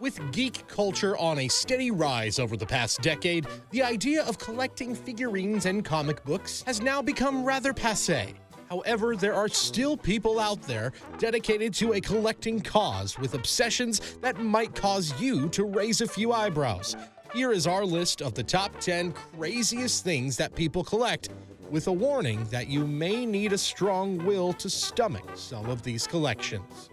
With geek culture on a steady rise over the past decade, the idea of collecting figurines and comic books has now become rather passé. However, there are still people out there dedicated to a collecting cause with obsessions that might cause you to raise a few eyebrows. Here is our list of the top 10 craziest things that people collect, with a warning that you may need a strong will to stomach some of these collections.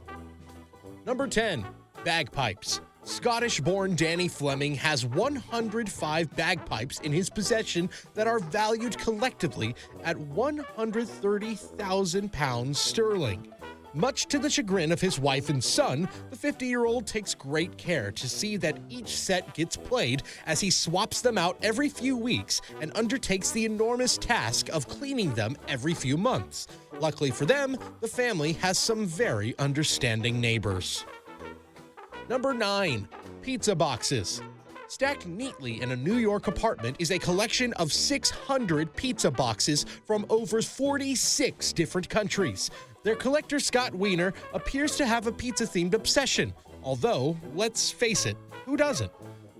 Number 10. Bagpipes. Scottish-born Danny Fleming has 105 bagpipes in his possession that are valued collectively at £130,000 sterling. Much to the chagrin of his wife and son, the 50-year-old takes great care to see that each set gets played as he swaps them out every few weeks and undertakes the enormous task of cleaning them every few months. Luckily for them, the family has some very understanding neighbors. Number 9. Pizza boxes. Stacked neatly in a New York apartment is a collection of 600 pizza boxes from over 46 different countries. Their collector, Scott Wiener, appears to have a pizza-themed obsession, although, let's face it, who doesn't?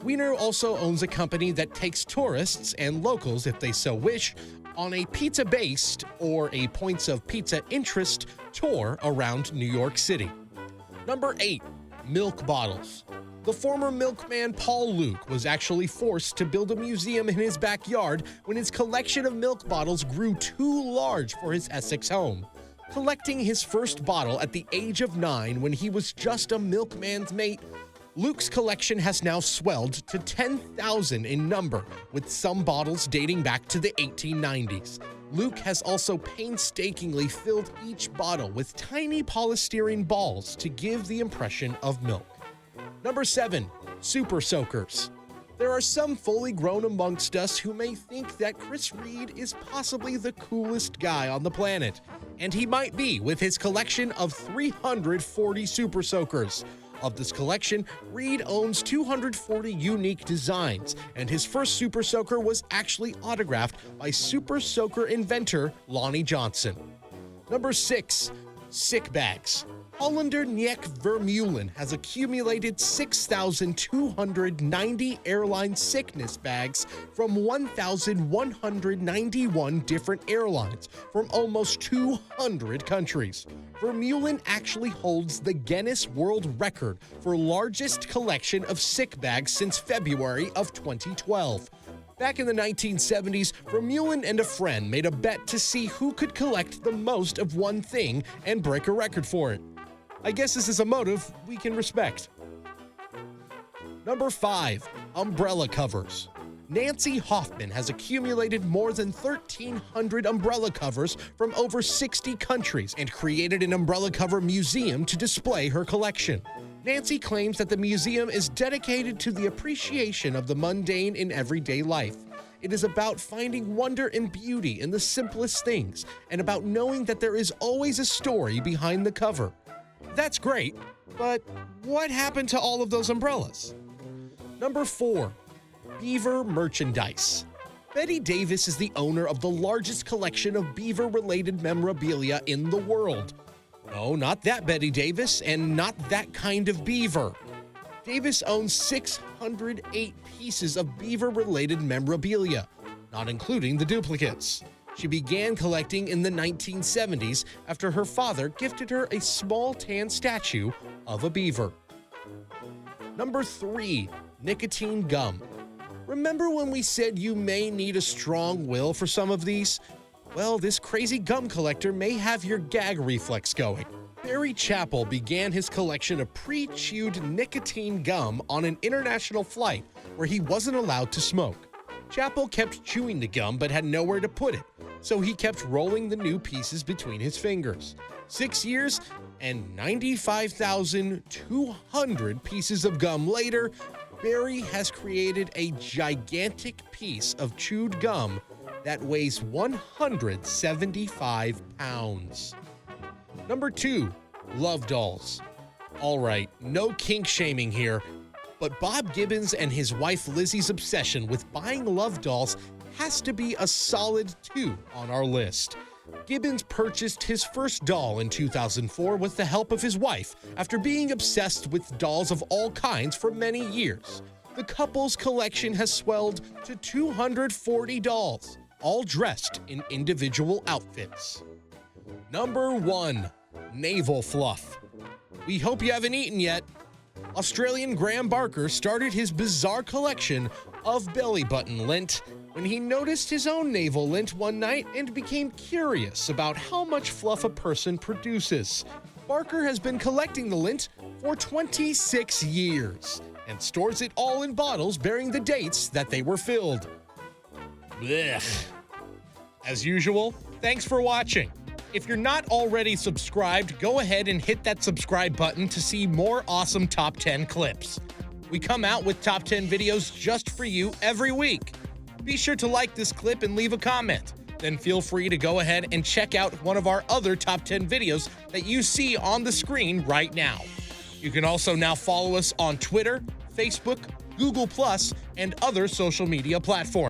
Wiener also owns a company that takes tourists, and locals if they so wish, on a pizza-based, or a points of pizza interest, tour around New York City. Number 8. Milk bottles. The former milkman Paul Luke was actually forced to build a museum in his backyard when his collection of milk bottles grew too large for his Essex home. Collecting his first bottle at the age of 9 when he was just a milkman's mate, Luke's collection has now swelled to 10,000 in number, with some bottles dating back to the 1890s. Luke has also painstakingly filled each bottle with tiny polystyrene balls to give the impression of milk. Number 7. Super soakers. There are some fully grown amongst us who may think that Chris Reed is possibly the coolest guy on the planet, and he might be with his collection of 340 super soakers. Of this collection, Reed owns 240 unique designs, and his first Super Soaker was actually autographed by Super Soaker inventor Lonnie Johnson. Number 6. Sick bags. Hollander Niek Vermeulen has accumulated 6,290 airline sickness bags from 1,191 different airlines from almost 200 countries. Vermeulen actually holds the Guinness World Record for largest collection of sick bags since February of 2012. Back in the 1970s, Vermeulen and a friend made a bet to see who could collect the most of one thing and break a record for it. I guess this is a motive we can respect. Number 5. Umbrella covers. Nancy Hoffman has accumulated more than 1,300 umbrella covers from over 60 countries and created an umbrella cover museum to display her collection. Nancy claims that the museum is dedicated to the appreciation of the mundane in everyday life. It is about finding wonder and beauty in the simplest things, and about knowing that there is always a story behind the cover. That's great, but what happened to all of those umbrellas? Number 4. Beaver merchandise. Betty Davis is the owner of the largest collection of beaver-related memorabilia in the world. No, not that Betty Davis, and not that kind of beaver. Davis owns 608 pieces of beaver-related memorabilia, not including the duplicates. She began collecting in the 1970s after her father gifted her a small tan statue of a beaver. Number 3. Nicotine gum. Remember when we said you may need a strong will for some of these? Well, this crazy gum collector may have your gag reflex going. Barry Chappell began his collection of pre-chewed nicotine gum on an international flight where he wasn't allowed to smoke. Chappell kept chewing the gum but had nowhere to put it, so he kept rolling the new pieces between his fingers. 6 years and 95,200 pieces of gum later, Barry has created a gigantic piece of chewed gum that weighs 175 pounds. Number 2. Love dolls. All right, no kink shaming here, but Bob Gibbons and his wife Lizzie's obsession with buying love dolls has to be a solid 2 on our list. Gibbons purchased his first doll in 2004 with the help of his wife after being obsessed with dolls of all kinds for many years. The couple's collection has swelled to 240 dolls, all dressed in individual outfits. Number 1. Navel Fluff. We hope you haven't eaten yet. Australian Graham Barker started his bizarre collection of belly button lint when he noticed his own navel lint one night and became curious about how much fluff a person produces. Barker has been collecting the lint for 26 years and stores it all in bottles bearing the dates that they were filled. Blech. As usual, thanks for watching. If you're not already subscribed, go ahead and hit that subscribe button to see more awesome Top 10 clips. We come out with Top 10 videos just for you every week. Be sure to like this clip and leave a comment. Then feel free to go ahead and check out one of our other Top 10 videos that you see on the screen right now. You can also now follow us on Twitter, Facebook, Google+, and other social media platforms.